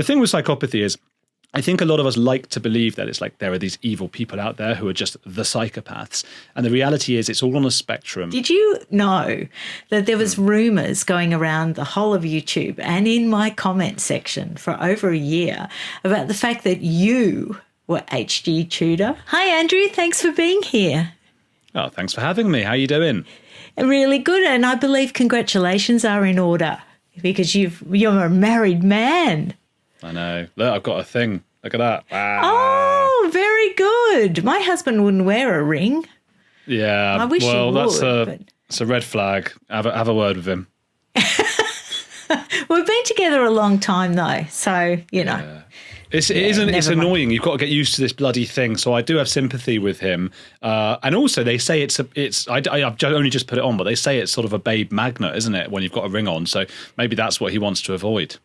the thing with psychopathy is, I think a lot of us like to believe that it's like there are these evil people out there who are just the psychopaths. And the reality is it's all on a spectrum. Did you know that there was rumours going around the whole of YouTube and in my comment section for over a year about the fact that you were HG Tudor? Hi, Andrew. Thanks for being here. Oh, thanks for having me. How you doing? Really good. And I believe congratulations are in order because you're a married man. I know. Look, I've got a thing. Look at that. Wow. Oh, very good. My husband wouldn't wear a ring. Yeah. I wish he would. It's a red flag. Have a word with him. We've been together a long time though, so you know. Yeah. It's annoying. You've got to get used to this bloody thing. So I do have sympathy with him. And also they say I've only just put it on, but they say it's sort of a babe magnet, isn't it? When you've got a ring on. So maybe that's what he wants to avoid.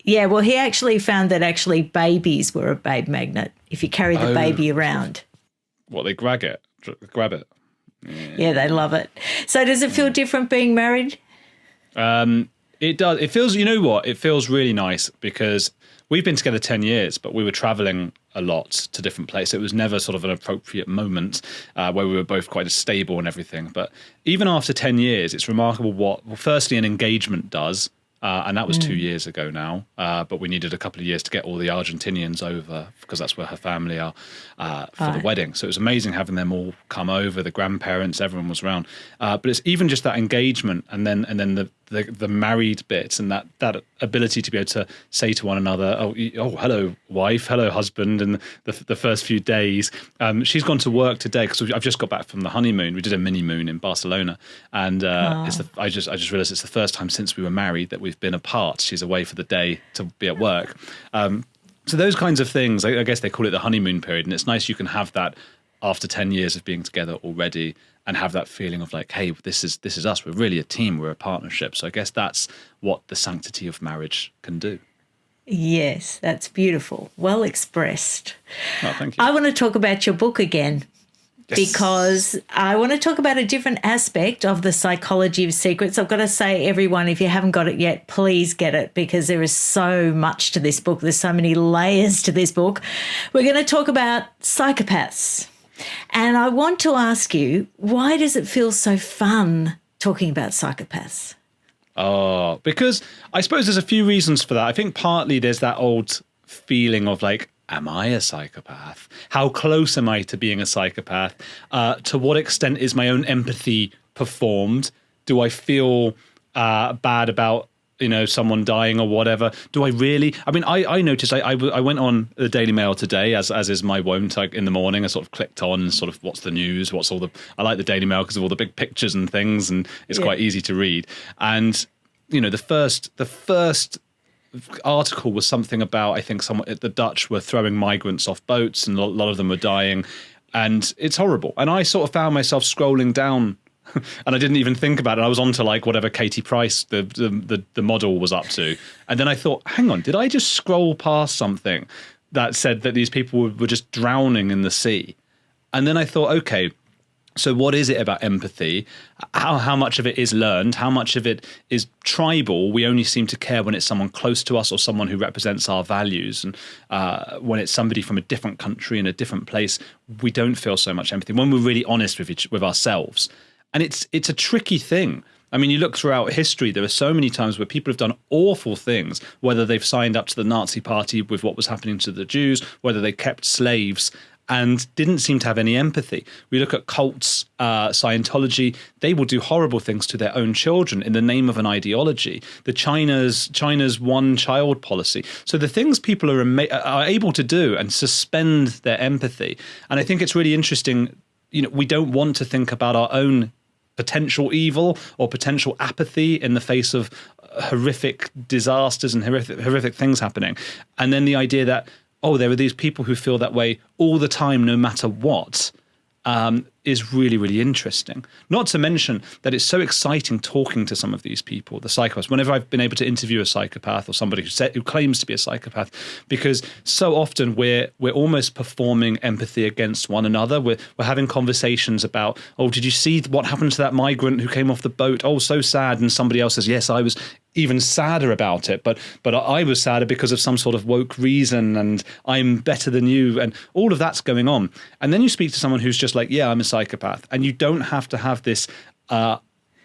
Yeah, well, he actually found that actually babies were a babe magnet if you carry the baby around. What, they grab it? Yeah, they love it. So does it feel different being married? It does. It feels, you know what? It feels really nice because we've been together 10 years, but we were traveling a lot to different places. It was never sort of an appropriate moment where we were both quite stable and everything. But even after 10 years, it's remarkable firstly, an engagement does. And that was 2 years ago now. But we needed a couple of years to get all the Argentinians over because that's where her family are for the wedding. So it was amazing having them all come over, the grandparents, everyone was around. But it's even just that engagement and then the married bit and that ability to be able to say to one another, oh, hello, wife, hello, husband, and the first few days. She's gone to work today because I've just got back from the honeymoon. We did a mini moon in Barcelona, and I just realised it's the first time since we were married that we've been apart. She's away for the day to be at work. So those kinds of things, I guess they call it the honeymoon period, and it's nice you can have that after 10 years of being together already and have that feeling of like, hey, this is us. We're really a team. We're a partnership. So I guess that's what the sanctity of marriage can do. Yes, that's beautiful. Well expressed. Oh, thank you. I want to talk about your book again. Yes. Because I want to talk about a different aspect of the psychology of secrets. I've got to say, everyone, if you haven't got it yet, please get it because there is so much to this book. There's so many layers to this book. We're going to talk about psychopaths. And I want to ask you, why does it feel so fun talking about psychopaths? Oh, because I suppose there's a few reasons for that. I think partly there's that old feeling of like, am I a psychopath? How close am I to being a psychopath? To what extent is my own empathy performed? Do I feel bad about someone dying or whatever? Do I really? I mean, I noticed I went on the Daily Mail today, as is my wont. In the morning, I sort of clicked on sort of what's the news, I like the Daily Mail because of all the big pictures and things, and it's quite easy to read. And the first article was something about, I think the Dutch were throwing migrants off boats and a lot of them were dying, and it's horrible. And I sort of found myself scrolling down and I didn't even think about it. I was on to like whatever Katie Price, the model, was up to. And then I thought, hang on, did I just scroll past something that said that these people were just drowning in the sea? And then I thought, okay, so what is it about empathy? How much of it is learned? How much of it is tribal? We only seem to care when it's someone close to us or someone who represents our values. And when it's somebody from a different country in a different place, we don't feel so much empathy. When we're really honest with ourselves. And it's a tricky thing. I mean, you look throughout history, there are so many times where people have done awful things, whether they've signed up to the Nazi party with what was happening to the Jews, whether they kept slaves, and didn't seem to have any empathy. We look at cults, Scientology, they will do horrible things to their own children in the name of an ideology. The China's one-child policy. So the things people are able to do and suspend their empathy. And I think it's really interesting, we don't want to think about our own potential evil or potential apathy in the face of horrific disasters and horrific things happening. And then the idea that, there are these people who feel that way all the time, no matter what, is really, really interesting. Not to mention that it's so exciting talking to some of these people, the psychopaths. Whenever I've been able to interview a psychopath or somebody who claims to be a psychopath, because so often we're almost performing empathy against one another. We're having conversations about, did you see what happened to that migrant who came off the boat? Oh, so sad. And somebody else says, yes, I was even sadder about it, but I was sadder because of some sort of woke reason, and I'm better than you, and all of that's going on. And then you speak to someone who's just like, yeah, I'm a psychopath, and you don't have to have this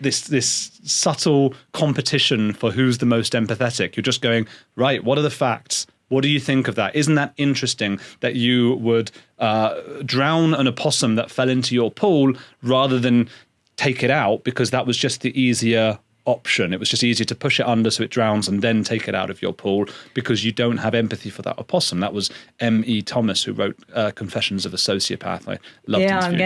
this subtle competition for who's the most empathetic. You're just going, right, what are the facts? What do you think of that? Isn't that interesting that you would drown an opossum that fell into your pool rather than take it out because that was just the easier option? It was just easier to push it under so it drowns and then take it out of your pool because you don't have empathy for that opossum. That was M.E. Thomas, who wrote Confessions of a Sociopath. I loved I'm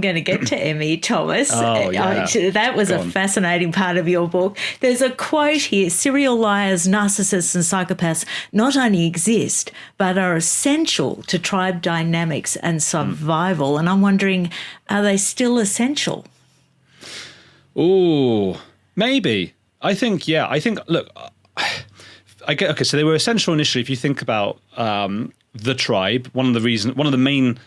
going to get to M.E. Thomas. Oh, yeah. That was a fascinating part of your book. There's a quote here: serial liars, narcissists and psychopaths not only exist but are essential to tribe dynamics and survival. And I'm wondering, are they still essential? Oh, maybe. I think, look, okay, so they were essential initially. If you think about the tribe, one of the main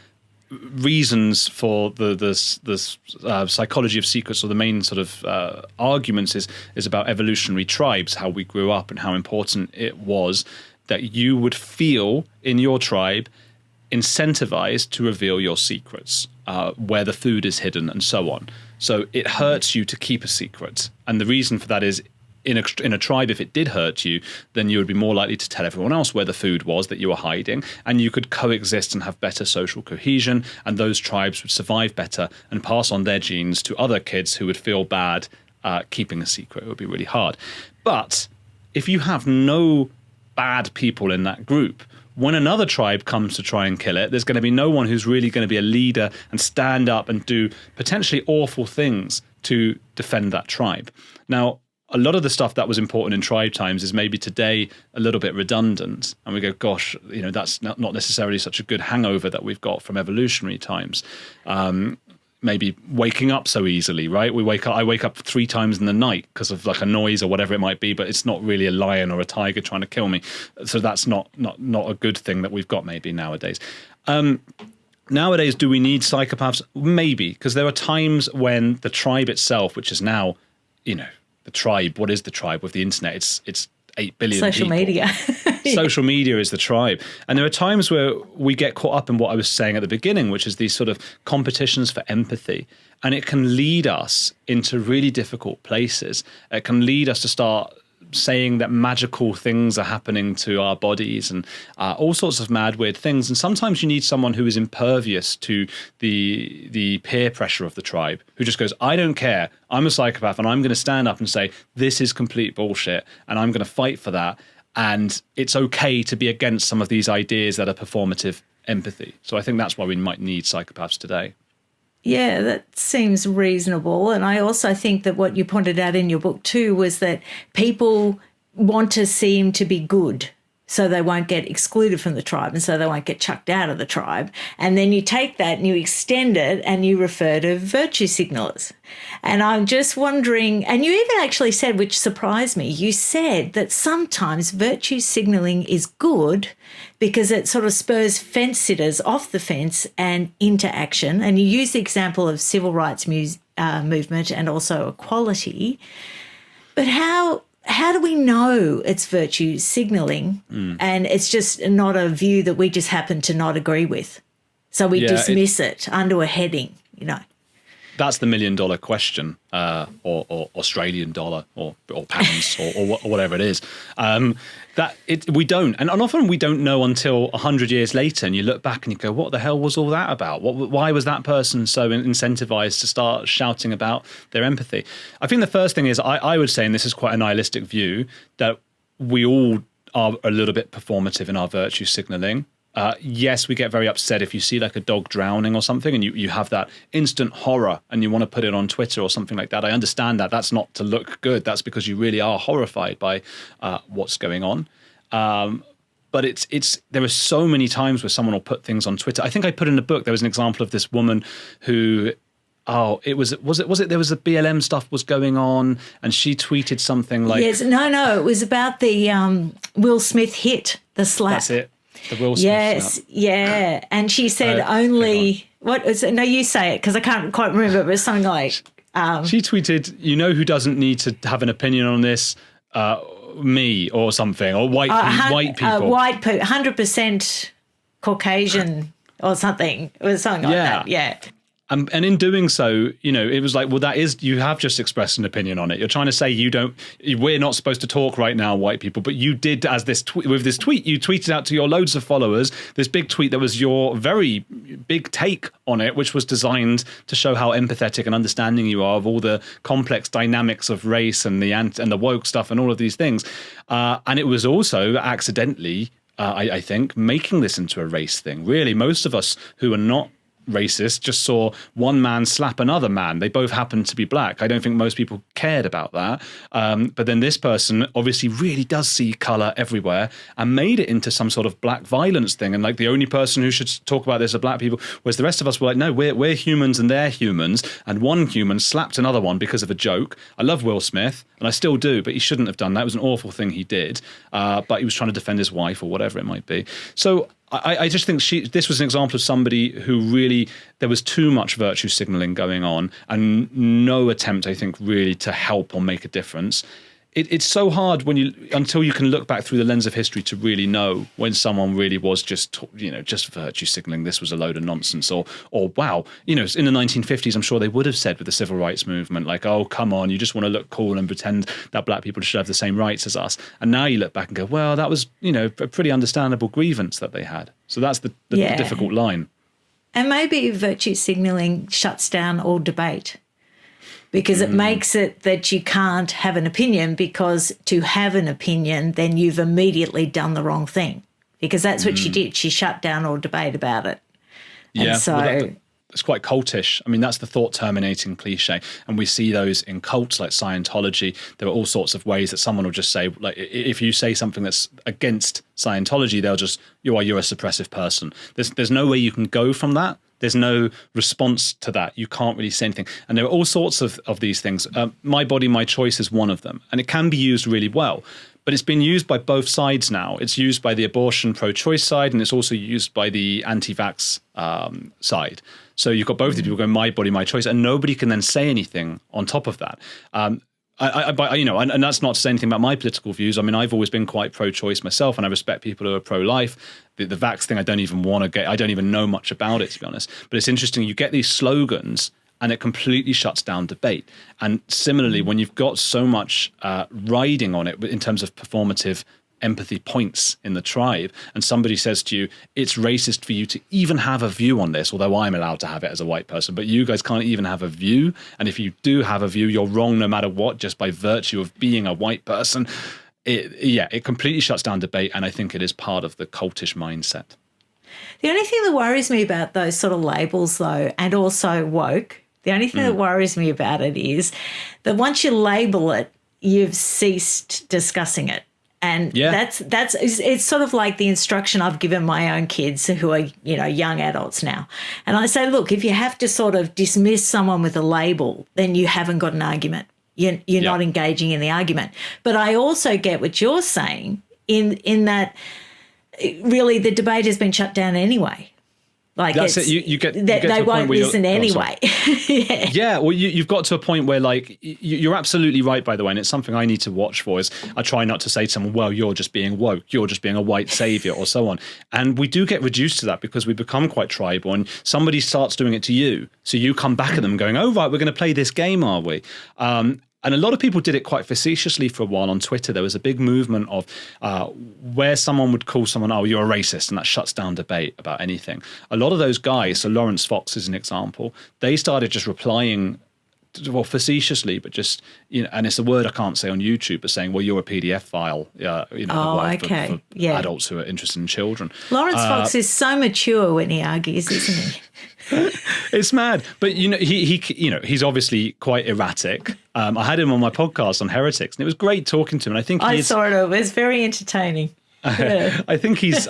reasons for the psychology of secrets, or the main sort of arguments is about evolutionary tribes, how we grew up and how important it was that you would feel in your tribe incentivized to reveal your secrets, where the food is hidden and so on. So it hurts you to keep a secret. And the reason for that is in a tribe, if it did hurt you, then you would be more likely to tell everyone else where the food was that you were hiding, and you could coexist and have better social cohesion, and those tribes would survive better and pass on their genes to other kids who would feel bad keeping a secret. It would be really hard. But if you have no bad people in that group, when another tribe comes to try and kill it, there's going to be no one who's really going to be a leader and stand up and do potentially awful things to defend that tribe. Now, a lot of the stuff that was important in tribe times is maybe today a little bit redundant. And we go, gosh, that's not necessarily such a good hangover that we've got from evolutionary times. Maybe waking up so easily, right? I wake up 3 times in the night because of like a noise or whatever it might be, but it's not really a lion or a tiger trying to kill me. So that's not a good thing that we've got maybe nowadays. Nowadays, do we need psychopaths? Maybe, because there are times when the tribe itself, which is now, the tribe, what is the tribe with the internet? It's 8 billion social people. Media. Social media is the tribe. And there are times where we get caught up in what I was saying at the beginning, which is these sort of competitions for empathy. And it can lead us into really difficult places. It can lead us to start saying that magical things are happening to our bodies and all sorts of mad, weird things. And sometimes you need someone who is impervious to the peer pressure of the tribe, who just goes, I don't care. I'm a psychopath and I'm going to stand up and say, this is complete bullshit. And I'm going to fight for that. And it's okay to be against some of these ideas that are performative empathy. So I think that's why we might need psychopaths today. Yeah, that seems reasonable. And I also think that what you pointed out in your book too was that people want to seem to be good, so they won't get excluded from the tribe and so they won't get chucked out of the tribe. And then you take that and you extend it and you refer to virtue signalers. And I'm just wondering, and you even actually said, which surprised me, you said that sometimes virtue signaling is good because it sort of spurs fence sitters off the fence and into action. And you use the example of civil rights movement and also equality. But how do we know it's virtue signaling and it's just not a view that we just happen to not agree with? So we dismiss it under a heading, That's the $1 million question, or Australian dollar, or pounds, or whatever it is. We don't, and often we don't know until 100 years later, and you look back and you go, "What the hell was all that about? Why was that person so incentivized to start shouting about their empathy?" I think the first thing is I would say, and this is quite a nihilistic view, that we all are a little bit performative in our virtue signaling. Yes, we get very upset if you see like a dog drowning or something and you have that instant horror and you want to put it on Twitter or something like that. I understand that. That's not to look good. That's because you really are horrified by what's going on. But there are so many times where someone will put things on Twitter. I think I put in the book, there was an example of this woman who, there was a BLM stuff was going on and she tweeted something like... Yes, no, it was about the Will Smith hit, the slap. That's it. The Will Smith yes, slap. Yeah. And she said what is it? No, you say it because I can't quite remember, but it was something like... she tweeted, who doesn't need to have an opinion on this? me or something, or white people. 100% Caucasian or something. It was something like that. Yeah. And in doing so, it was like, well, you have just expressed an opinion on it. You're trying to say we're not supposed to talk right now, white people, but you did with this tweet, you tweeted out to your loads of followers, this big tweet that was your very big take on it, which was designed to show how empathetic and understanding you are of all the complex dynamics of race and the woke stuff and all of these things. And it was also accidentally, I think, making this into a race thing. Really, most of us who are not racist just saw one man slap another man. They both happened to be black. I don't think most people cared about that. But then this person obviously really does see color everywhere and made it into some sort of black violence thing. And like the only person who should talk about this are black people, whereas the rest of us were like, no, we're humans and they're humans. And one human slapped another one because of a joke. I love Will Smith and I still do, but he shouldn't have done that. It was an awful thing he did. But he was trying to defend his wife or whatever it might be. So I just think this was an example of somebody who really, there was too much virtue signaling going on and no attempt, I think, really to help or make a difference. It's so hard until you can look back through the lens of history to really know when someone really was just virtue signaling. This was a load of nonsense, or wow, in the 1950s, I'm sure they would have said with the civil rights movement, like, oh, come on, you just want to look cool and pretend that black people should have the same rights as us. And now you look back and go, well, that was, a pretty understandable grievance that they had. So that's the difficult line. And maybe virtue signaling shuts down all debate. Because it makes it that you can't have an opinion, because to have an opinion, then you've immediately done the wrong thing. Because that's what she did. She shut down all debate about it. Yeah, and so it's quite cultish. I mean, that's the thought-terminating cliche. And we see those in cults like Scientology. There are all sorts of ways that someone will just say, like, if you say something that's against Scientology, they'll just, you're a suppressive person. There's no way you can go from that. There's no response to that. You can't really say anything. And there are all sorts of these things. My body, my choice is one of them. And it can be used really well. But it's been used by both sides now. It's used by the abortion pro-choice side, and it's also used by the anti-vax side. So you've got both the people going, my body, my choice, and nobody can then say anything on top of that. And that's not to say anything about my political views. I mean, I've always been quite pro-choice myself, and I respect people who are pro-life. The vax thing, I don't even know much about it, to be honest. But it's interesting, you get these slogans and it completely shuts down debate. And similarly, when you've got so much riding on it in terms of performative empathy points in the tribe, and somebody says to you, it's racist for you to even have a view on this, although I'm allowed to have it as a white person, but you guys can't even have a view. And if you do have a view, you're wrong no matter what, just by virtue of being a white person. It completely shuts down debate, and I think it is part of the cultish mindset. The only thing that worries me about those sort of labels, though, and also woke, the only thing that worries me about it is that once you label it, you've ceased discussing it. And it's sort of like the instruction I've given my own kids who are, young adults now. And I say, look, if you have to sort of dismiss someone with a label, then you haven't got an argument. You're not engaging in the argument. But I also get what you're saying in that really the debate has been shut down anyway. Like that's it. You get they won't listen anyway. Yeah. Well, you've got to a point where, like, you're absolutely right, by the way, and it's something I need to watch for. Is I try not to say to someone, "Well, you're just being woke. You're just being a white savior," or so on. And we do get reduced to that because we become quite tribal, and somebody starts doing it to you, so you come back at them going, "Oh, right, we're going to play this game, are we?" And a lot of people did it quite facetiously for a while on Twitter. There was a big movement of where someone would call someone, oh, you're a racist, and that shuts down debate about anything. A lot of those guys, so Laurence Fox is an example, they started just replying, well, facetiously, but just, and it's a word I can't say on YouTube, but saying, well, you're a PDF file, for adults who are interested in children. Laurence Fox is so mature when he argues, isn't he? It's mad, but he's obviously quite erratic. I had him on my podcast on Heretics, and it was great talking to him. And I think I saw it. It was very entertaining. Yeah. I think he's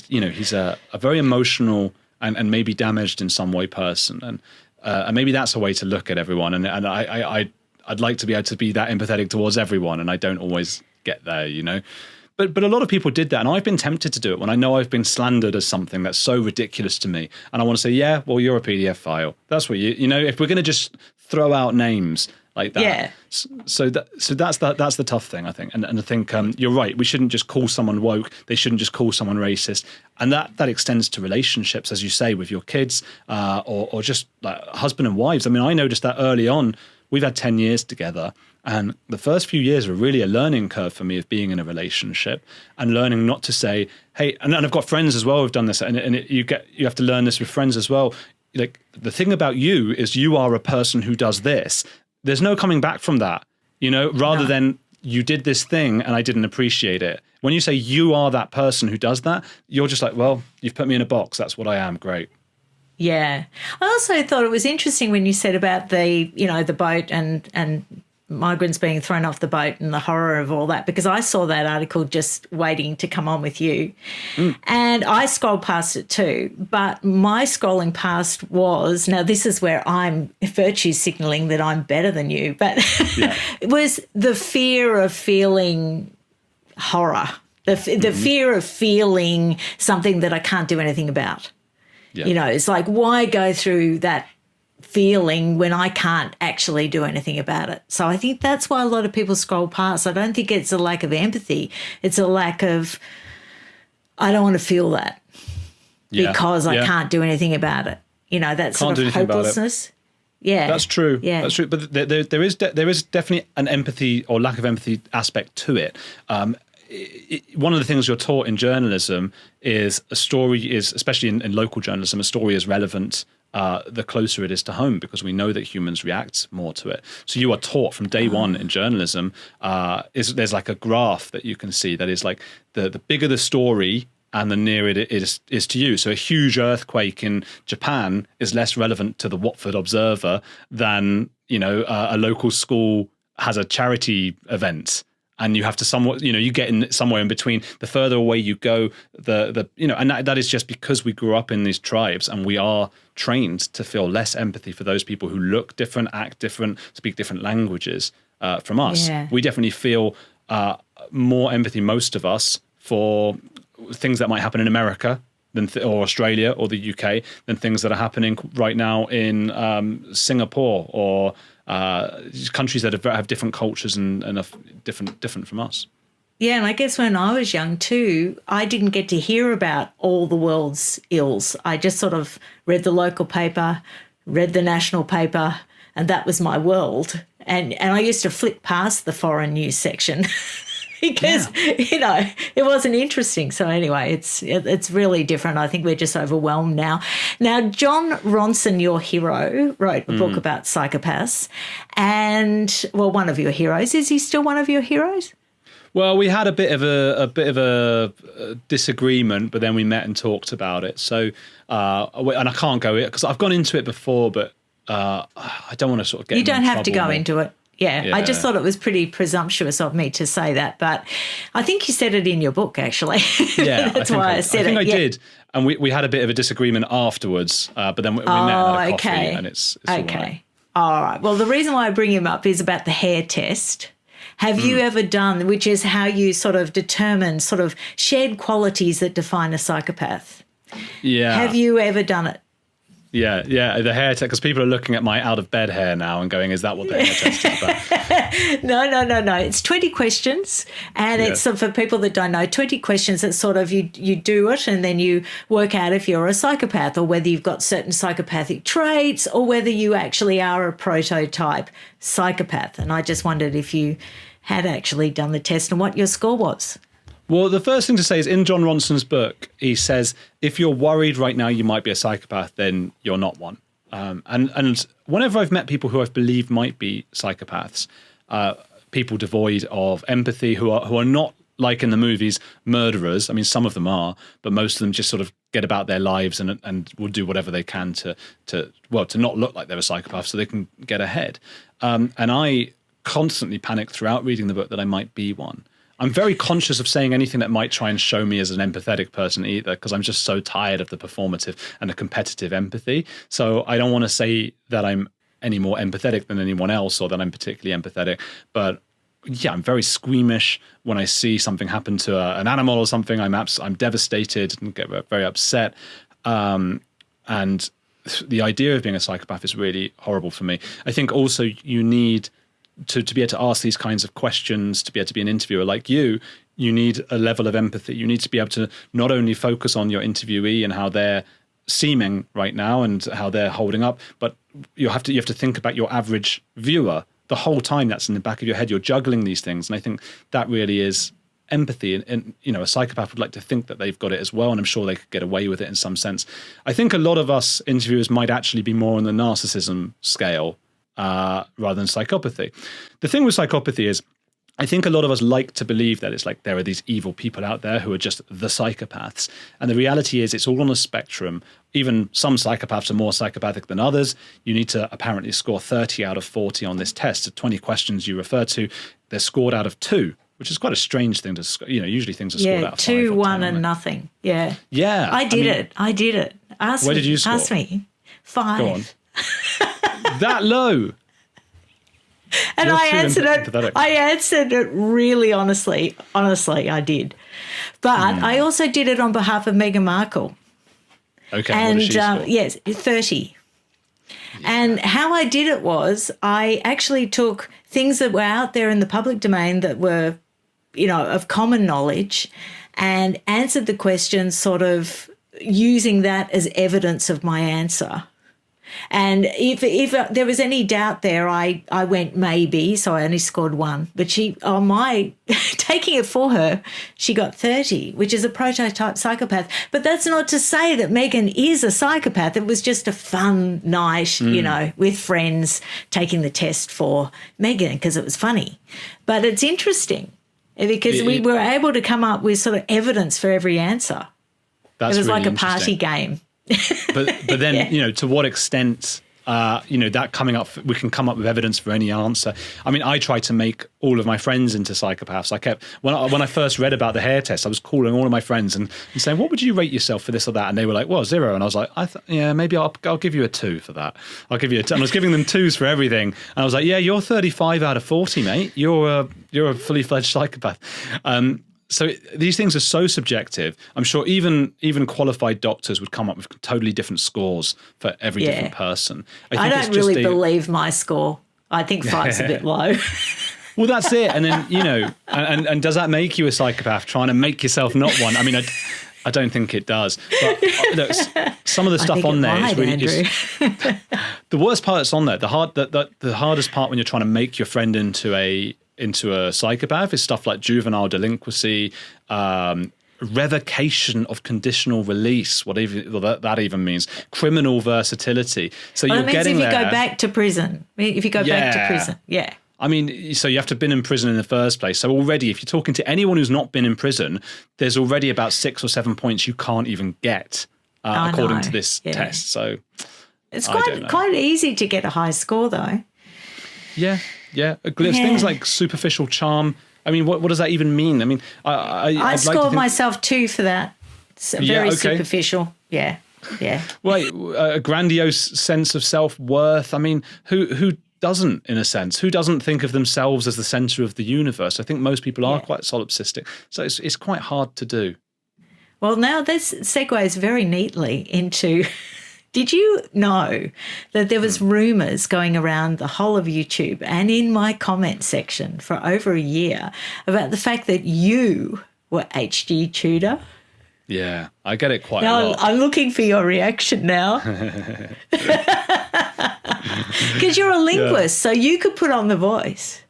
he's a very emotional and maybe damaged in some way person, and maybe that's a way to look at everyone. And I'd like to be able to be that empathetic towards everyone, and I don't always get there, But a lot of people did that, and I've been tempted to do it when I know I've been slandered as something that's so ridiculous to me, and I want to say, yeah, well, you're a PDF file. That's what if we're going to just throw out names like that. Yeah. So that's the tough thing, I think. And I think you're right. We shouldn't just call someone woke. They shouldn't just call someone racist. And that extends to relationships, as you say, with your kids or just like husband and wives. I mean, I noticed that early on. We've had 10 years together, and the first few years were really a learning curve for me of being in a relationship and learning not to say, hey, and I've got friends as well who've done this, you have to learn this with friends as well. Like, the thing about you is you are a person who does this. There's no coming back from that, rather than you did this thing and I didn't appreciate it. When you say you are that person who does that, you're just like, well, you've put me in a box. That's what I am. Great. Yeah. I also thought it was interesting when you said about the boat and migrants being thrown off the boat and the horror of all that, because I saw that article just waiting to come on with you. And I scrolled past it too. But my scrolling past was, now this is where I'm virtue signaling that I'm better than you, but it was the fear of feeling horror, the fear of feeling something that I can't do anything about. Yeah. It's like, why go through that feeling when I can't actually do anything about it? So I think that's why a lot of people scroll past. I don't think it's a lack of empathy. It's a lack of, I don't want to feel that because I can't do anything about it. That sort of hopelessness. Yeah, that's true. Yeah, that's true. But there is definitely an empathy or lack of empathy aspect to it. One of the things you're taught in journalism is a story is, especially in local journalism, a story is relevant the closer it is to home, because we know that humans react more to it. So you are taught from day one in journalism, there's like a graph that you can see that is like the bigger the story and the nearer it is to you. So a huge earthquake in Japan is less relevant to the Watford Observer than, a local school has a charity event. And you have to somewhat, you get in somewhere in between. The further away you go, and that is just because we grew up in these tribes and we are trained to feel less empathy for those people who look different, act different, speak different languages from us. Yeah. We definitely feel more empathy, most of us, for things that might happen in America or Australia or the UK than things that are happening right now in Singapore or countries that have different cultures and are different from us. Yeah, and I guess when I was young too, I didn't get to hear about all the world's ills. I just sort of read the local paper, read the national paper, and that was my world. And I used to flip past the foreign news section because, it wasn't interesting. So anyway, it's really different. I think we're just overwhelmed now. Now, Jon Ronson, your hero, wrote a book about psychopaths. And, well, one of your heroes. Is he still one of your heroes? Well, we had a bit of a disagreement, but then we met and talked about it. So, and I can't go because I've gone into it before, but I don't want to sort of get. You don't have to go into it. Yeah, I just thought it was pretty presumptuous of me to say that, but I think you said it in your book, actually. Yeah, that's why I said it. I think I did, and we had a bit of a disagreement afterwards, but then we met and had a coffee, and it's okay. All right. Well, the reason why I bring him up is about the Hare Test. Have you ever done, which is how you sort of determine sort of shared qualities that define a psychopath? Yeah. Have you ever done it? Yeah, the hair test, because people are looking at my out of bed hair now and going, is that what the hair test is about? No. It's 20 questions, and it's for people that don't know, 20 questions that sort of you do it and then you work out if you're a psychopath or whether you've got certain psychopathic traits or whether you actually are a prototype psychopath. And I just wondered if you had actually done the test and what your score was. Well, the first thing to say is in Jon Ronson's book, he says, if you're worried right now you might be a psychopath, then you're not one. And whenever I've met people who I've believed might be psychopaths, people devoid of empathy, who are not, like in the movies, murderers. I mean, some of them are, but most of them just sort of get about their lives and will do whatever they can to not look like they're a psychopath so they can get ahead. And I constantly panic throughout reading the book that I might be one. I'm very conscious of saying anything that might try and show me as an empathetic person either, because I'm just so tired of the performative and the competitive empathy. So I don't want to say that I'm any more empathetic than anyone else or that I'm particularly empathetic. But yeah, I'm very squeamish when I see something happen to an animal or something. I'm devastated and get very upset. And the idea of being a psychopath is really horrible for me. I think also you need to be able to ask these kinds of questions, to be able to be an interviewer like you need a level of empathy. You need to be able to not only focus on your interviewee and how they're seeming right now and how they're holding up, but you have to think about your average viewer the whole time. That's in the back of your head. You're juggling these things, and I think that really is empathy. And a psychopath would like to think that they've got it as well, and I'm sure they could get away with it in some sense. I think a lot of us interviewers might actually be more on the narcissism scale rather than psychopathy. The thing with psychopathy is, I think a lot of us like to believe that it's like there are these evil people out there who are just the psychopaths. And the reality is it's all on a spectrum. Even some psychopaths are more psychopathic than others. You need to apparently score 30 out of 40 on this test. The 20 questions you refer to, they're scored out of 2, which is quite a strange thing to score. Usually things are scored out of 5 2, or 1 10, and nothing. Yeah. Yeah. I did it. Where did you score? Ask me. 5. Go on. That low. And I answered it. I answered it really honestly. Honestly, I did. But I also did it on behalf of Meghan Markle. Okay. And what did she score? yes, 30. Yeah. And how I did it was I actually took things that were out there in the public domain that were, of common knowledge, and answered the questions sort of using that as evidence of my answer. And if there was any doubt there, I went maybe, so I only scored 1. But taking it for her, she got 30, which is a prototype psychopath. But that's not to say that Meghan is a psychopath. It was just a fun night, with friends taking the test for Meghan because it was funny. But it's interesting because we were able to come up with sort of evidence for every answer. It was really like a party game. but then to what extent that coming up, we can come up with evidence for any answer. I mean, I tried to make all of my friends into psychopaths. I kept when I first read about the Hare Test, I was calling all of my friends and saying, what would you rate yourself for this or that? And they were like, well, 0. And I was like, maybe I'll give you a 2 for that. I'll give you a 2. And I was giving them 2s for everything. And I was like, yeah, you're 35 out of 40, mate. You're a fully fledged psychopath. So these things are so subjective. I'm sure even qualified doctors would come up with totally different scores for every different person. I don't really believe my score. I think 5's a bit low. Well, that's it. And then, and does that make you a psychopath, trying to make yourself not one? I mean, I don't think it does. But look, some of the stuff on there is really the worst part that's on there. The hardest part when you're trying to make your friend into a psychopath is stuff like juvenile delinquency, revocation of conditional release, whatever that even means, criminal versatility. So you're getting there. If you go back to prison. Yeah. I mean, so you have to have been in prison in the first place. So already, if you're talking to anyone who's not been in prison, there's already about 6 or 7 points you can't even get according to this test. So it's quite easy to get a high score, though. Yeah. There's things like superficial charm. I mean, what does that even mean? I mean, I scored myself 2 for that. Very superficial. Yeah. Right, a grandiose sense of self-worth. I mean, who doesn't, in a sense? Who doesn't think of themselves as the center of the universe? I think most people are quite solipsistic. So it's quite hard to do. Well, now this segues very neatly into... Did you know that there was rumours going around the whole of YouTube and in my comment section for over a year about the fact that you were HG Tudor? Yeah, I get it quite a lot. I'm looking for your reaction now. Because you're a linguist, so you could put on the voice.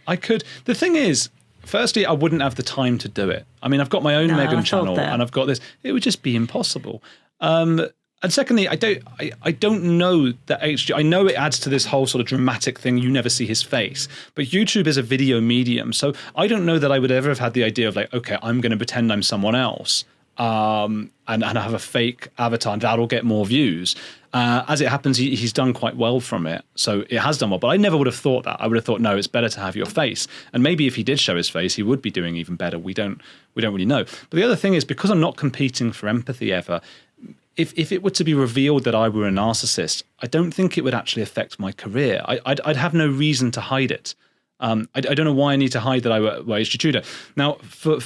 I could. The thing is, firstly, I wouldn't have the time to do it. I mean, I've got my own Meghan channel and I've got this. It would just be impossible. And secondly, I don't know that HG. I know it adds to this whole sort of dramatic thing. You never see his face, but YouTube is a video medium, so I don't know that I would ever have had the idea of like, okay, I'm going to pretend I'm someone else, and have a fake avatar, and that'll get more views. As it happens, he's done quite well from it, so it has done well. But I never would have thought that. I would have thought, no, it's better to have your face. And maybe if he did show his face, he would be doing even better. We don't really know. But the other thing is, because I'm not competing for empathy ever. If it were to be revealed that I were a narcissist, I don't think it would actually affect my career. I'd have no reason to hide it. I don't know why I need to hide that I were HG Tudor. Now, for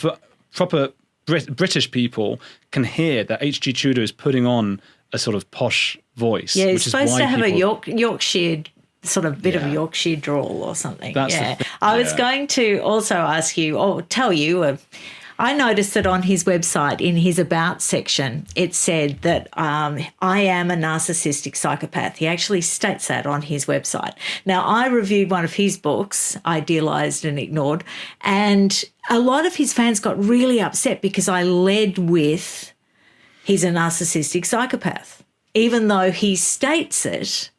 proper British people can hear that HG Tudor is putting on a sort of posh voice. Yeah, he's supposed to have a Yorkshire sort of bit of a Yorkshire drawl or something. That's the yeah. thing, I was going to also ask you or tell you, I noticed that on his website, in his About section, it said that I am a narcissistic psychopath. He actually states that on his website. Now, I reviewed one of his books, Idealised and Ignored, and a lot of his fans got really upset because I led with he's a narcissistic psychopath, even though he states it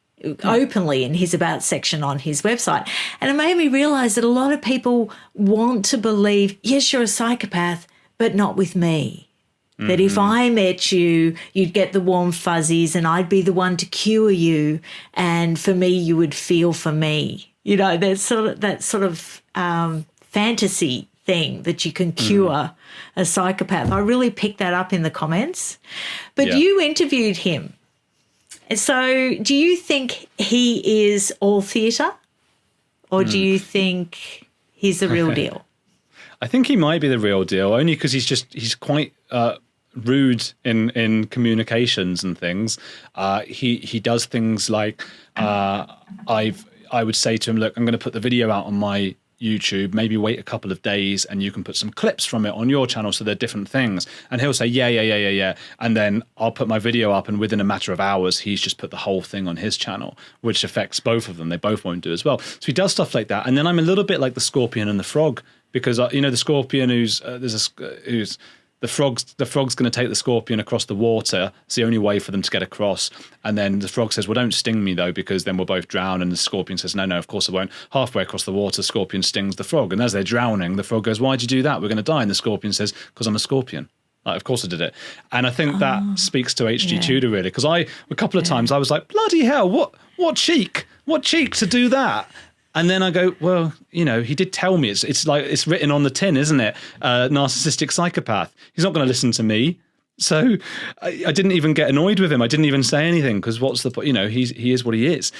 openly in his About section on his website. And it made me realise that a lot of people want to believe, yes, you're a psychopath, but not with me. That if I met you, you'd get the warm fuzzies and I'd be the one to cure you. And for me, you would feel for me. You know, that sort of fantasy thing that you can cure a psychopath. I really picked that up in the comments. But you interviewed him. So do you think he is all theatre, or do you think he's the real deal? I think he might be the real deal, only because he's quite rude in communications and things. He does things like I would say to him, look, I'm going to put the video out on my YouTube, maybe wait a couple of days and you can put some clips from it on your channel, so they're different things. And he'll say, yeah. And then I'll put my video up, and within a matter of hours, he's just put the whole thing on his channel, which affects both of them. They both won't do as well. So he does stuff like that. And then I'm a little bit like the scorpion and the frog, because, the scorpion who's the frog's going to take the scorpion across the water. It's the only way for them to get across. And then the frog says, well, don't sting me, though, because then we'll both drown. And the scorpion says, no, of course I won't. Halfway across the water, scorpion stings the frog. And as they're drowning, the frog goes, why'd you do that? We're going to die. And the scorpion says, because I'm a scorpion. Like, of course I did it. And I think that speaks to HG Tudor, really, because a couple of times I was like, bloody hell, what cheek to do that? And then I go, well, he did tell me. It's like it's written on the tin, isn't it? Narcissistic psychopath. He's not going to listen to me. So I didn't even get annoyed with him. I didn't even say anything, because what's the point? He is what he is.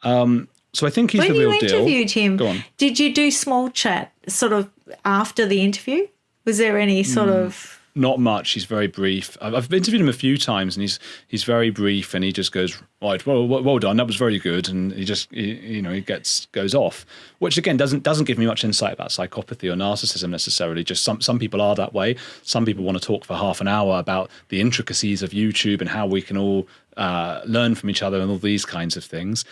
So I think he's the real deal. When you interviewed him, go on. Did you do small chat sort of after the interview? Was there any sort of... Not much. He's very brief. I've interviewed him a few times, and he's very brief, and he just goes, right, well done, that was very good, and he just goes off, which again doesn't give me much insight about psychopathy or narcissism necessarily. Just some people are that way. Some people want to talk for half an hour about the intricacies of YouTube and how we can all learn from each other and all these kinds of things.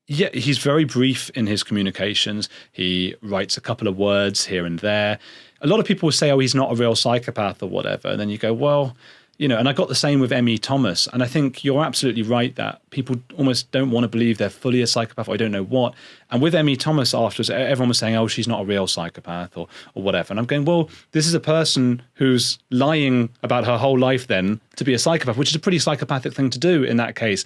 He's very brief in his communications. He writes a couple of words here and there. A lot of people will say, oh, he's not a real psychopath or whatever. And then you go, well, and I got the same with M.E. Thomas. And I think you're absolutely right that people almost don't want to believe they're fully a psychopath, or I don't know what. And with M.E. Thomas afterwards, everyone was saying, oh, she's not a real psychopath or whatever. And I'm going, well, this is a person who's lying about her whole life then to be a psychopath, which is a pretty psychopathic thing to do in that case.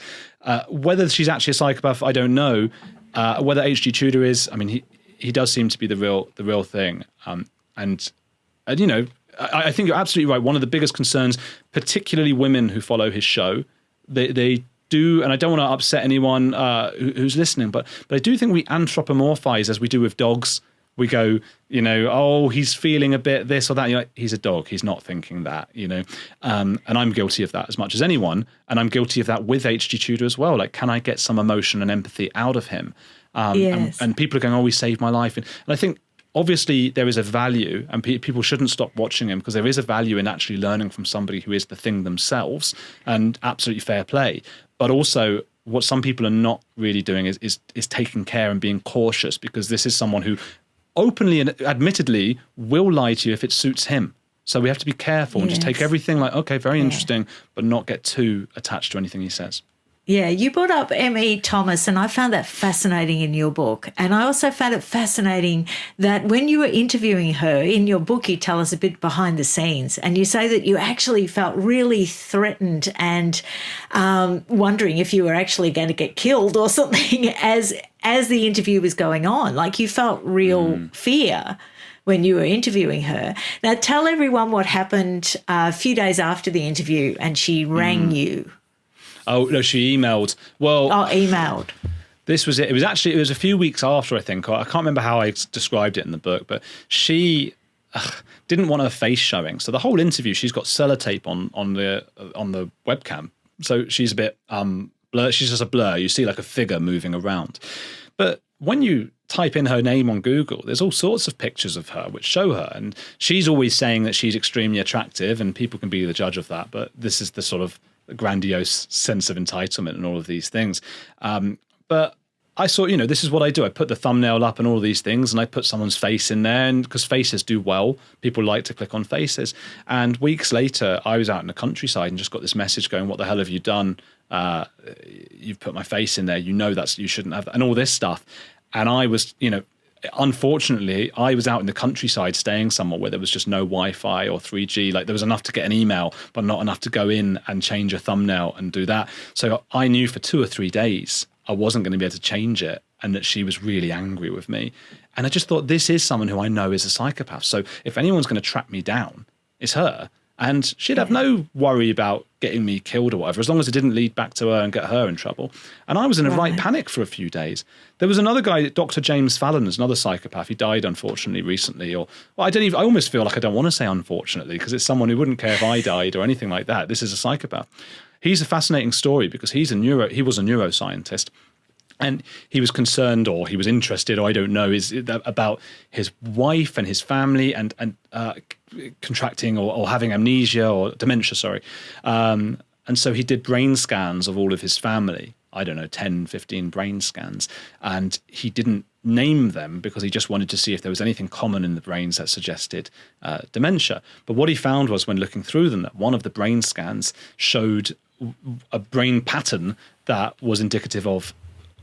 Whether she's actually a psychopath, I don't know. Whether HG Tudor is, I mean, he does seem to be the real thing. And I think you're absolutely right. One of the biggest concerns, particularly women who follow his show, they do, and I don't want to upset anyone who's listening, but I do think we anthropomorphize as we do with dogs. We go, oh, he's feeling a bit this or that. You're like, he's a dog. He's not thinking that, and I'm guilty of that as much as anyone. And I'm guilty of that with HG Tudor as well. Like, can I get some emotion and empathy out of him? Yes. And people are going, oh, he saved my life. And I think, obviously, there is a value, and people shouldn't stop watching him, because there is a value in actually learning from somebody who is the thing themselves, and absolutely fair play. But also, what some people are not really doing is taking care and being cautious, because this is someone who openly and admittedly will lie to you if it suits him. So we have to be careful and just take everything like, okay, very interesting, but not get too attached to anything he says. Yeah, you brought up M.E. Thomas, and I found that fascinating in your book. And I also found it fascinating that when you were interviewing her, in your book, you tell us a bit behind the scenes, and you say that you actually felt really threatened and wondering if you were actually going to get killed or something as the interview was going on. Like, you felt real fear when you were interviewing her. Now, tell everyone what happened a few days after the interview, and she rang you. Oh, no, she emailed. Well, emailed. This was it. It was a few weeks after, I think. I can't remember how I described it in the book, but she didn't want her face showing. So the whole interview, she's got sellotape on the webcam. So she's a bit blur. She's just a blur. You see like a figure moving around. But when you type in her name on Google, there's all sorts of pictures of her which show her. And she's always saying that she's extremely attractive, and people can be the judge of that. But this is the sort of grandiose sense of entitlement and all of these things. But I saw, this is what I do. I put the thumbnail up and all of these things, and I put someone's face in there, and because faces do well, people like to click on faces. And weeks later, I was out in the countryside and just got this message going, "What the hell have you done? You've put my face in there. You shouldn't have," and all this stuff. And I was, unfortunately, I was out in the countryside staying somewhere where there was just no Wi-Fi or 3G. Like, there was enough to get an email, but not enough to go in and change a thumbnail and do that. So I knew for 2 or 3 days I wasn't going to be able to change it, and that she was really angry with me. And I just thought, this is someone who I know is a psychopath. So if anyone's going to track me down, it's her. And she'd have no worry about getting me killed or whatever, as long as it didn't lead back to her and get her in trouble. And I was in a right panic for a few days. There was another guy, Dr. James Fallon, is another psychopath. He died, unfortunately, recently. I almost feel like I don't want to say unfortunately, because it's someone who wouldn't care if I died or anything like that. This is a psychopath. He's a fascinating story because he was a neuroscientist. And he was concerned, or he was interested, or I don't know, about his wife and his family and contracting or having amnesia or dementia, sorry. And so he did brain scans of all of his family, 10, 15 brain scans. And he didn't name them because he just wanted to see if there was anything common in the brains that suggested dementia. But what he found was, when looking through them, that one of the brain scans showed a brain pattern that was indicative of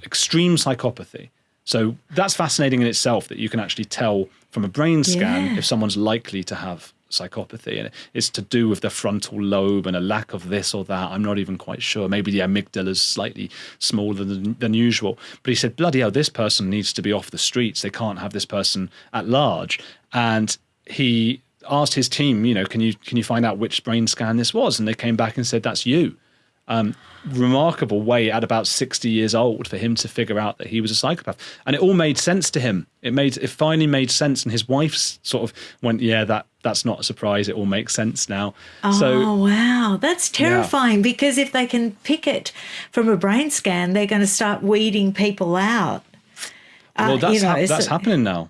extreme psychopathy. So that's fascinating in itself, that you can actually tell from a brain scan if someone's likely to have psychopathy. And it's to do with the frontal lobe and a lack of this or that. I'm not even quite sure. Maybe the amygdala is slightly smaller than usual. But he said, bloody hell, this person needs to be off the streets. They can't have this person at large. And he asked his team, can you find out which brain scan this was? And they came back and said, that's you. Remarkable way at about 60 years old for him to figure out that he was a psychopath. And it all made sense to him. It finally made sense. And his wife sort of went, that's not a surprise. It all makes sense now. Oh, wow. That's terrifying, because if they can pick it from a brain scan, they're going to start weeding people out. Well, that's happening now.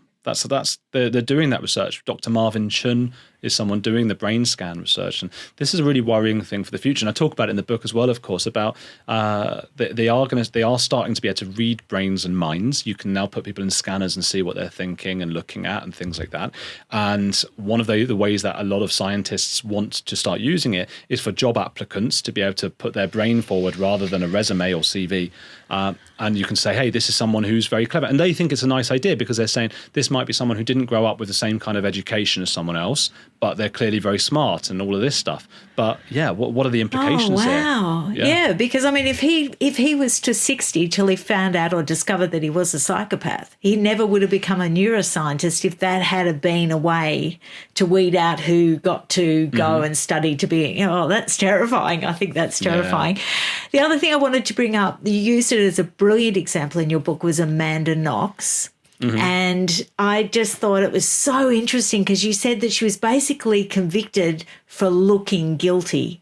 They're doing that research. Dr. Marvin Chun is someone doing the brain scan research, and this is a really worrying thing for the future. And I talk about it in the book as well, of course, about they are starting to be able to read brains and minds. You can now put people in scanners and see what they're thinking and looking at and things like that. And one of the ways that a lot of scientists want to start using it is for job applicants to be able to put their brain forward rather than a resume or CV. And you can say, hey, this is someone who's very clever. And they think it's a nice idea because they're saying this might be someone who didn't grow up with the same kind of education as someone else, but they're clearly very smart and all of this stuff. But what are the implications here? Wow. Yeah, because if he was to 60 till he found out or discovered that he was a psychopath, he never would have become a neuroscientist if that had been a way to weed out who got to go and study to be, that's terrifying. I think that's terrifying. Yeah. The other thing I wanted to bring up, you used it as a brilliant example in your book, was Amanda Knox. Mm-hmm. And I just thought it was so interesting because you said that she was basically convicted for looking guilty.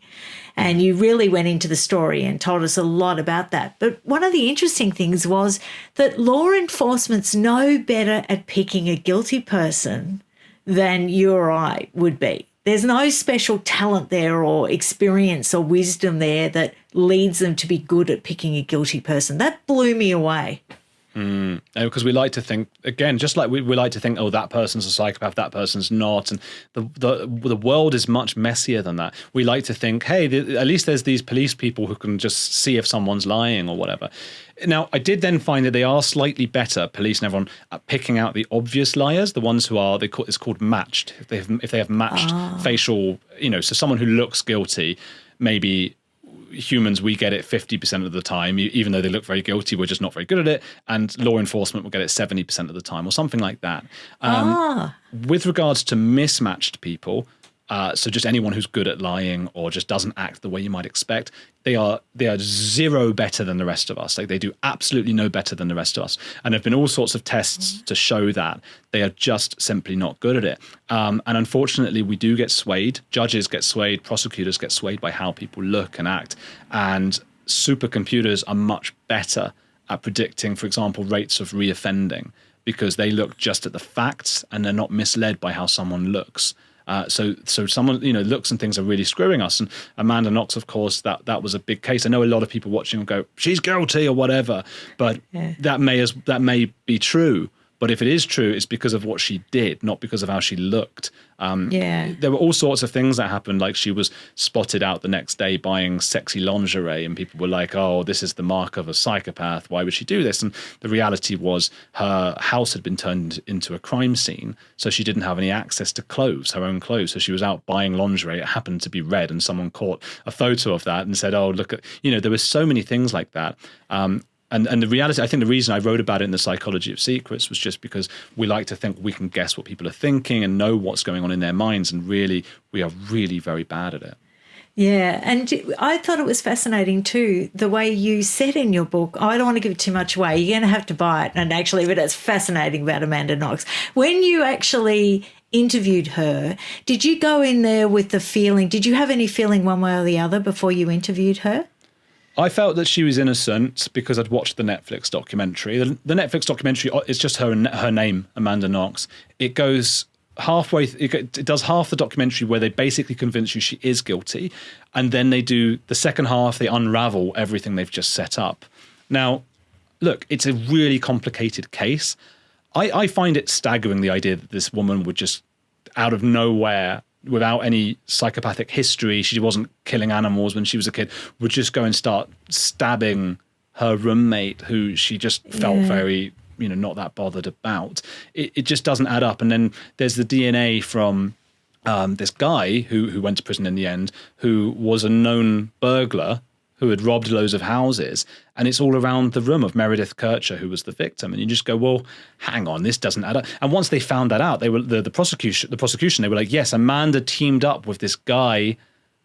And you really went into the story and told us a lot about that. But one of the interesting things was that law enforcement's no better at picking a guilty person than you or I would be. There's no special talent there or experience or wisdom there that leads them to be good at picking a guilty person. That blew me away. Because we like to think, again, just like we like to think, oh, that person's a psychopath, that person's not. And the world is much messier than that. We like to think, hey, at least there's these police people who can just see if someone's lying or whatever. Now, I did then find that they are slightly better, police and everyone, at picking out the obvious liars, the ones who are, it's called matched. If they have matched facial, so someone who looks guilty, maybe humans, we get it 50% of the time, even though they look very guilty, we're just not very good at it. And law enforcement will get it 70% of the time or something like that. With regards to mismatched people, so just anyone who's good at lying or just doesn't act the way you might expect, they are zero better than the rest of us. Like, they do absolutely no better than the rest of us. And there have been all sorts of tests to show that they are just simply not good at it. And unfortunately, we do get swayed. Judges get swayed. Prosecutors get swayed by how people look and act. And supercomputers are much better at predicting, for example, rates of reoffending, because they look just at the facts and they're not misled by how someone looks. So someone, looks and things are really screwing us. And Amanda Knox, of course, that was a big case. I know a lot of people watching will go, she's guilty or whatever, but that may be true. But if it is true, it's because of what she did, not because of how she looked. There were all sorts of things that happened, like she was spotted out the next day buying sexy lingerie, and people were like, oh, this is the mark of a psychopath. Why would she do this? And the reality was her house had been turned into a crime scene, so she didn't have any access to clothes, her own clothes. So she was out buying lingerie. It happened to be red, and someone caught a photo of that and said, oh, look at, there were so many things like that. And the reality, I think the reason I wrote about it in The Psychology of Secrets was just because we like to think we can guess what people are thinking and know what's going on in their minds. And really, we are really very bad at it. Yeah. And I thought it was fascinating too, the way you said in your book, I don't want to give too much away. You're going to have to buy it. And actually, but it's fascinating about Amanda Knox. When you actually interviewed her, did you go in there with the feeling, did you have any feeling one way or the other before you interviewed her? I felt that she was innocent because I'd watched the Netflix documentary. The Netflix documentary, it's just her name, Amanda Knox. It goes halfway, it does half the documentary where they basically convince you she is guilty. And then they do the second half, they unravel everything they've just set up. Now, look, it's a really complicated case. I find it staggering, the idea that this woman would just, out of nowhere, without any psychopathic history, she wasn't killing animals when she was a kid, would just go and start stabbing her roommate, who she just felt very, not that bothered about. It just doesn't add up. And then there's the DNA from this guy who went to prison in the end, who was a known burglar who had robbed loads of houses, and it's all around the room of Meredith Kircher, who was the victim. And you just go, well, hang on, this doesn't add up. And once they found that out, they were the prosecution, they were like, yes, Amanda teamed up with this guy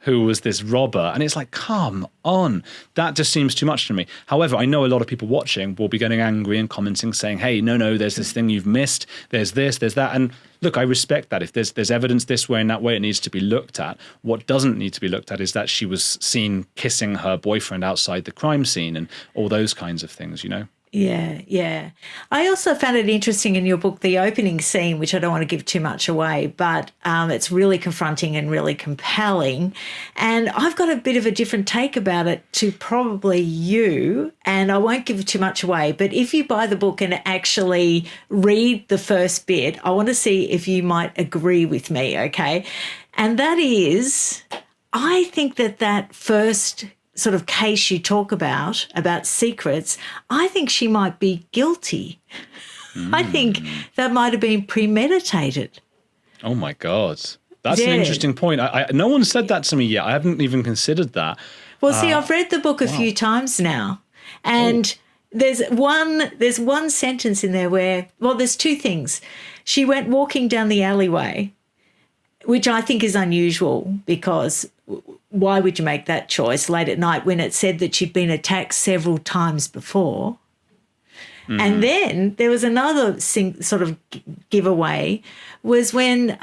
who was this robber. And it's like, come on, that just seems too much to me. However, I know a lot of people watching will be getting angry and commenting saying, hey, no, there's this thing you've missed. There's this, there's that. And look, I respect that. If there's evidence this way and that way, it needs to be looked at. What doesn't need to be looked at is that she was seen kissing her boyfriend outside the crime scene and all those kinds of things, Yeah. I also found it interesting in your book, the opening scene, which I don't want to give too much away, but it's really confronting and really compelling. And I've got a bit of a different take about it to probably you, and I won't give too much away. But if you buy the book and actually read the first bit, I want to see if you might agree with me, okay? And that is, I think that first sort of case you talk about secrets, I think she might be guilty. I think that might have been premeditated. Oh my God. That's an interesting point. No one said that to me yet. I haven't even considered that. Well, see, I've read the book a few times now, and there's one sentence in there where, well, there's two things. She went walking down the alleyway, which I think is unusual, because why would you make that choice late at night when it said that she'd been attacked several times before? Mm-hmm. And then there was another sort of giveaway, was when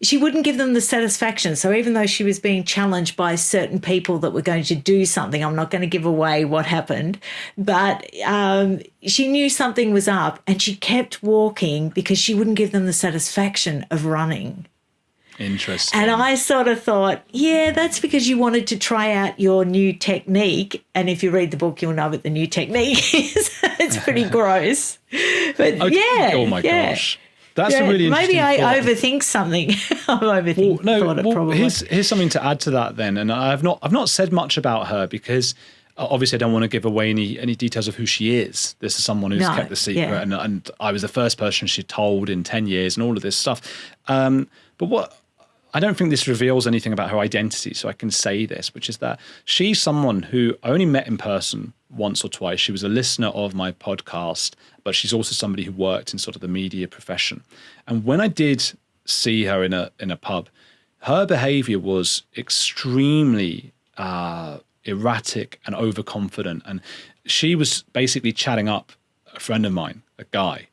she wouldn't give them the satisfaction. So even though she was being challenged by certain people that were going to do something, I'm not going to give away what happened, but she knew something was up and she kept walking because she wouldn't give them the satisfaction of running. Interesting. And I sort of thought, yeah, that's because you wanted to try out your new technique. And if you read the book, you'll know what the new technique is. It's pretty gross. But oh my gosh. That's a really interesting maybe I thought. Overthink something. Probably. Here's something to add to that then. And I've not said much about her because obviously I don't want to give away any details of who she is. This is someone who's kept the secret, and I was the first person she told in 10 years and all of this stuff. But I don't think this reveals anything about her identity, so I can say this, which is that she's someone who I only met in person once or twice. She was a listener of my podcast, but she's also somebody who worked in sort of the media profession. And when I did see her in a pub, her behavior was extremely erratic and overconfident. And she was basically chatting up a friend of mine, a guy,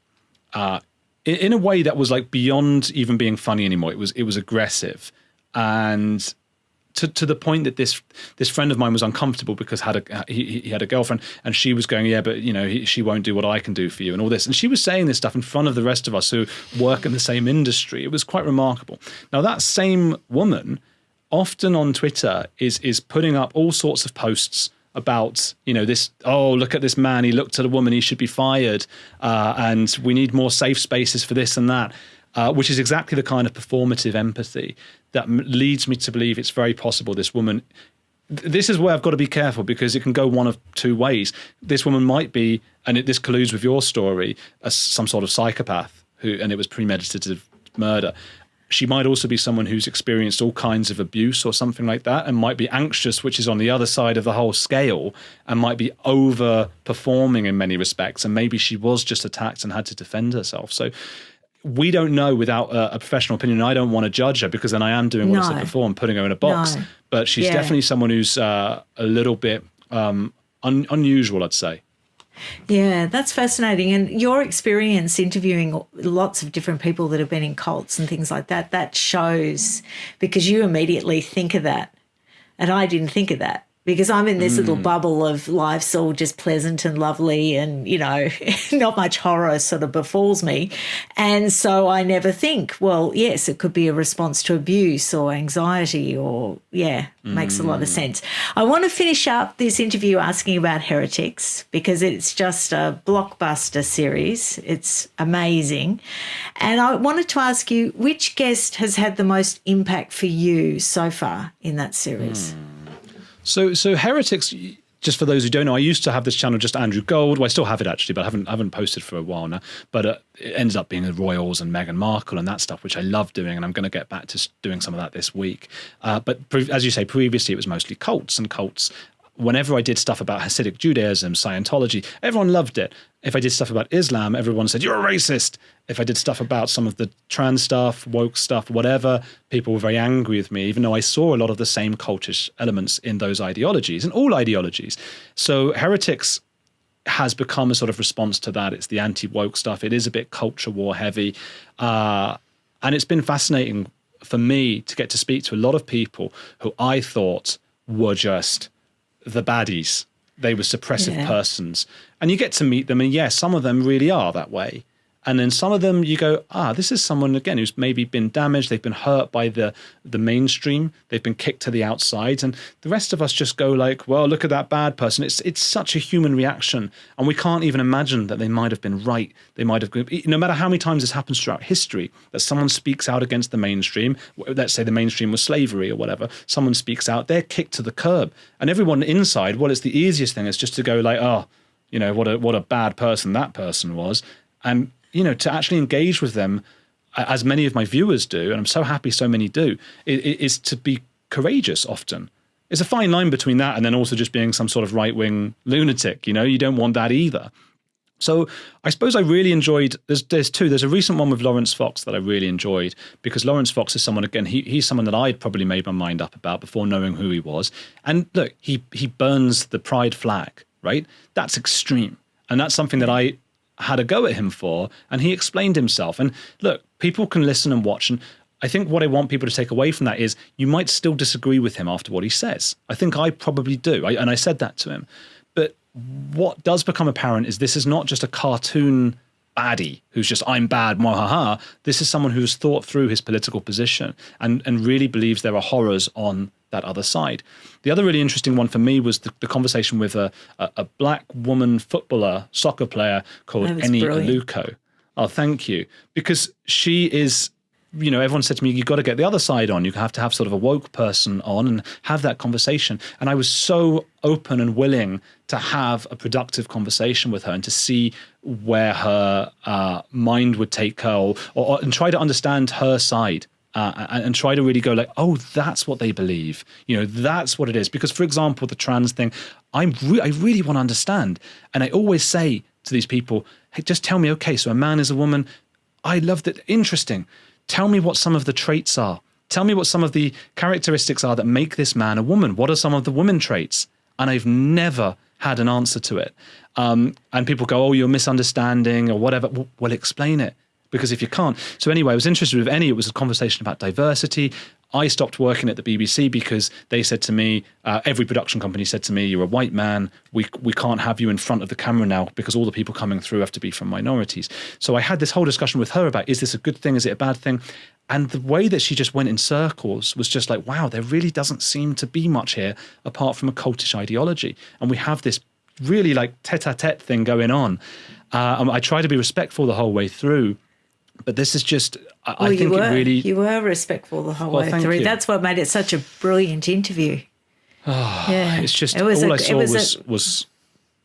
in a way that was like beyond even being funny anymore. It was aggressive. And to the point that this friend of mine was uncomfortable because he had a girlfriend, and she was going, yeah, but she won't do what I can do for you and all this. And she was saying this stuff in front of the rest of us who work in the same industry. It was quite remarkable. Now, that same woman often on Twitter is putting up all sorts of posts about, this, oh, look at this man, he looked at a woman, he should be fired, and we need more safe spaces for this and that, which is exactly the kind of performative empathy that leads me to believe it's very possible this woman, this is where I've got to be careful, because it can go one of two ways. This woman might be, and this colludes with your story, some sort of psychopath and it was premeditative murder. She might also be someone who's experienced all kinds of abuse or something like that, and might be anxious, which is on the other side of the whole scale, and might be overperforming in many respects. And maybe she was just attacked and had to defend herself. So we don't know without a professional opinion. I don't want to judge her, because then I am doing what I said before and putting her in a box. No. But she's definitely someone who's a little bit unusual, I'd say. Yeah, that's fascinating. And your experience interviewing lots of different people that have been in cults and things like that, that shows, because you immediately think of that. And I didn't think of that, because I'm in this little bubble of life's all just pleasant and lovely and, not much horror sort of befalls me. And so I never think, well, yes, it could be a response to abuse or anxiety or, makes a lot of sense. I want to finish up this interview asking about Heretics, because it's just a blockbuster series. It's amazing. And I wanted to ask you, which guest has had the most impact for you so far in that series? So Heretics, just for those who don't know, I used to have this channel, just Andrew Gold. Well, I still have it actually, but I haven't posted for a while now. But it ends up being the Royals and Meghan Markle and that stuff, which I love doing, and I'm going to get back to doing some of that this week. But as you say, previously it was mostly cults. Whenever I did stuff about Hasidic Judaism, Scientology, everyone loved it. If I did stuff about Islam, everyone said, you're a racist. If I did stuff about some of the trans stuff, woke stuff, whatever, people were very angry with me, even though I saw a lot of the same cultish elements in those ideologies, and all ideologies. So Heretics has become a sort of response to that. It's the anti-woke stuff. It is a bit culture war heavy. And it's been fascinating for me to get to speak to a lot of people who I thought were just the baddies. They were suppressive persons. And you get to meet them, and yes, some of them really are that way. And then some of them you go, this is someone, again, who's maybe been damaged. They've been hurt by the mainstream. They've been kicked to the outside. And the rest of us just go like, well, look at that bad person. It's such a human reaction. And we can't even imagine that they might have been right. They might have, no matter how many times this happens throughout history, that someone speaks out against the mainstream. Let's say the mainstream was slavery or whatever. Someone speaks out, they're kicked to the curb. And everyone inside, well, it's the easiest thing is just to go like, what a bad person that person was. And to actually engage with them, as many of my viewers do, and I'm so happy so many do, is to be courageous often. It's a fine line between that and then also just being some sort of right-wing lunatic, you don't want that either. So I suppose I really enjoyed, there's two. There's a recent one with Laurence Fox that I really enjoyed, because Laurence Fox is someone, again, he's someone that I'd probably made my mind up about before knowing who he was. And look, he burns the pride flag, right? That's extreme. And that's something that I had a go at him for, and he explained himself. And look, people can listen and watch, and I think what I want people to take away from that is you might still disagree with him after what he says. I think I probably do, and I said that to him. But what does become apparent is this is not just a cartoon baddie who's just, I'm bad, mwahaha. This is someone who's thought through his political position and really believes there are horrors on that other side. The other really interesting one for me was the conversation with a black woman footballer, soccer player called Eni Aluko. Oh, thank you. Because she is, everyone said to me, you've got to get the other side on. You have to have sort of a woke person on and have that conversation. And I was so open and willing to have a productive conversation with her and to see where her mind would take her and try to understand her side. And try to really go like, oh, that's what they believe. That's what it is. Because, for example, the trans thing, I really want to understand. And I always say to these people, hey, just tell me, okay, so a man is a woman. I love that. Interesting. Tell me what some of the traits are. Tell me what some of the characteristics are that make this man a woman. What are some of the women traits? And I've never had an answer to it. And people go, oh, you're misunderstanding or whatever. Well, explain it. Because if you can't. So anyway, I was interested with Eni. It was a conversation about diversity. I stopped working at the BBC because they said to me, every production company said to me, you're a white man, we can't have you in front of the camera now because all the people coming through have to be from minorities. So I had this whole discussion with her about, is this a good thing, is it a bad thing? And the way that she just went in circles was just like, wow, there really doesn't seem to be much here apart from a cultish ideology. And we have this really like tete-a-tete thing going on. I try to be respectful the whole way through, but this is just, I think it really... You were respectful the whole way through. You. That's what made it such a brilliant interview. It's just, all I saw was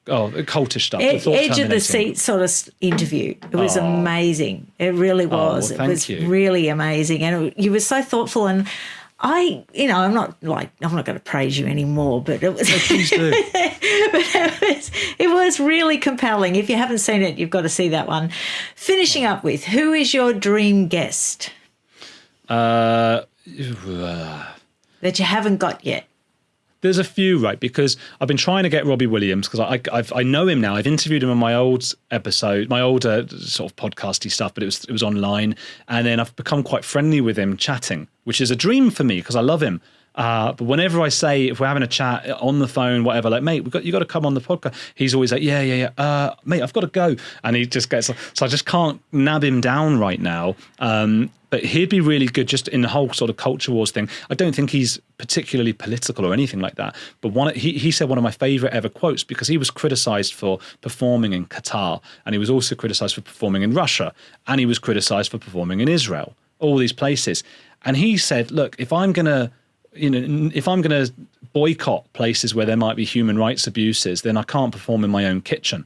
cultish stuff. Edge of the seat sort of interview. It was amazing. It really was. Well, it was really amazing. And you were so thoughtful. And I'm not going to praise you anymore, but it was, please do. it was really compelling. If you haven't seen it, you've got to see that one. Finishing up with, who is your dream guest? That you haven't got yet. There's a few, right? Because I've been trying to get Robbie Williams because I know him now. I've interviewed him on my old episode, my older sort of podcasty stuff, but it was online. And then I've become quite friendly with him chatting, which is a dream for me because I love him. But whenever I say, if we're having a chat on the phone, whatever, like, mate, you got to come on the podcast. He's always like, yeah. Mate, I've got to go. And he just gets, so I just can't nab him down right now. But he'd be really good just in the whole sort of culture wars thing. I don't think he's particularly political or anything like that. But he said one of my favorite ever quotes because he was criticized for performing in Qatar. And he was also criticized for performing in Russia. And he was criticized for performing in Israel, all these places. And he said, look, if I'm going to boycott places where there might be human rights abuses, then I can't perform in my own kitchen.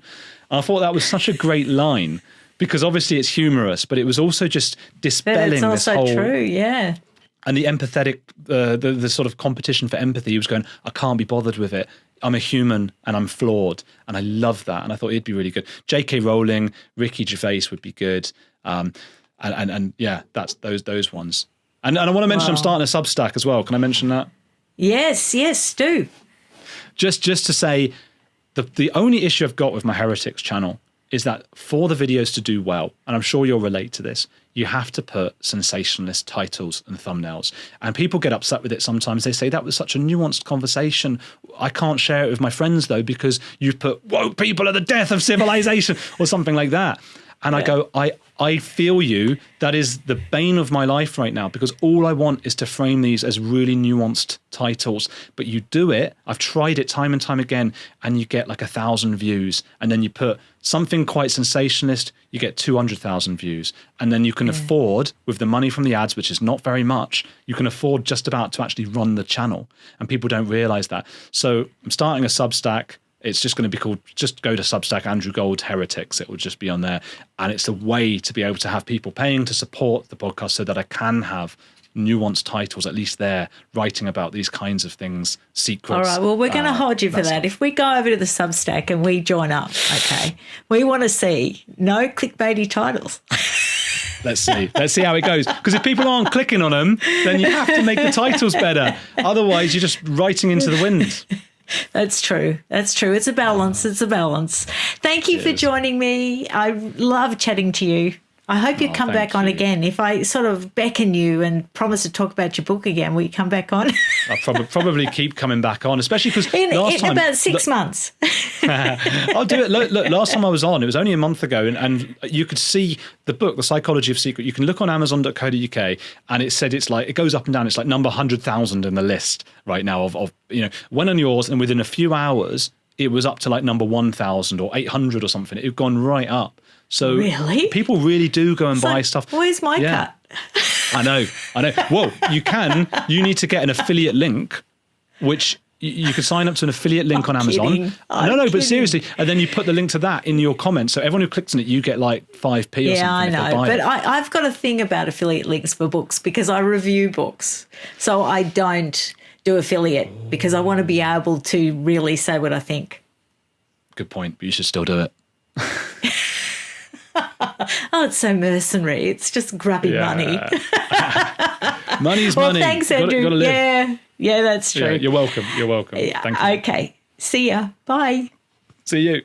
And I thought that was such a great line because obviously it's humorous, but it was also just dispelling this whole... It's also true, yeah. And the empathetic, the sort of competition for empathy, he was going, I can't be bothered with it. I'm a human and I'm flawed. And I love that. And I thought he'd be really good. J.K. Rowling, Ricky Gervais would be good. And yeah, that's those ones. And I want to mention I'm starting a Substack as well. Can I mention that? Yes, do. Just to say, the only issue I've got with my Heretics channel is that for the videos to do well, and I'm sure you'll relate to this, you have to put sensationalist titles and thumbnails. And people get upset with it sometimes. They say, that was such a nuanced conversation. I can't share it with my friends, though, because you've put, woke people are the death of civilization, or something like that. And I go, I feel you. That is the bane of my life right now because all I want is to frame these as really nuanced titles. But you do it. I've tried it time and time again, and you get like 1,000 views. And then you put something quite sensationalist, you get 200,000 views. And then you can afford, with the money from the ads, which is not very much, you can afford just about to actually run the channel. And people don't realize that. So I'm starting a Substack. It's just going to be called, just go to Substack, Andrew Gold Heretics. It will just be on there. And it's a way to be able to have people paying to support the podcast so that I can have nuanced titles, at least there, writing about these kinds of things, secrets. All right, well, we're going to hold you for that. If we go over to the Substack and we join up, okay, we want to see no clickbaity titles. Let's see how it goes. Because if people aren't clicking on them, then you have to make the titles better. Otherwise, you're just writing into the wind. That's true. It's a balance. Thank you for joining me. I love chatting to you. I hope you come back on again. If I sort of beckon you and promise to talk about your book again, will you come back on? I'll probably keep coming back on, especially because in about 6 months. I'll do it. Look, last time I was on, it was only a month ago, and you could see the book, The Psychology of Secret. You can look on Amazon.co.uk, and it said it goes up and down. It's like number 100,000 in the list right now of went on yours, and within a few hours, it was up to like number 1,000 or 800 or something. It had gone right up. So really? People really do go and buy stuff. Where's my cut? I know. Well, you need to get an affiliate link, which you could sign up to an affiliate link on Amazon. But seriously. And then you put the link to that in your comments. So everyone who clicks on it, you get like 5p or something. Yeah, I know. But I've got a thing about affiliate links for books because I review books. So I don't do affiliate because I want to be able to really say what I think. Good point. But you should still do it. Oh, it's so mercenary. It's just grabbing money. Money's money. Thanks, Andrew. Gotta live. Yeah, that's true. Yeah, you're welcome. Thank you. Okay. See ya. Bye. See you.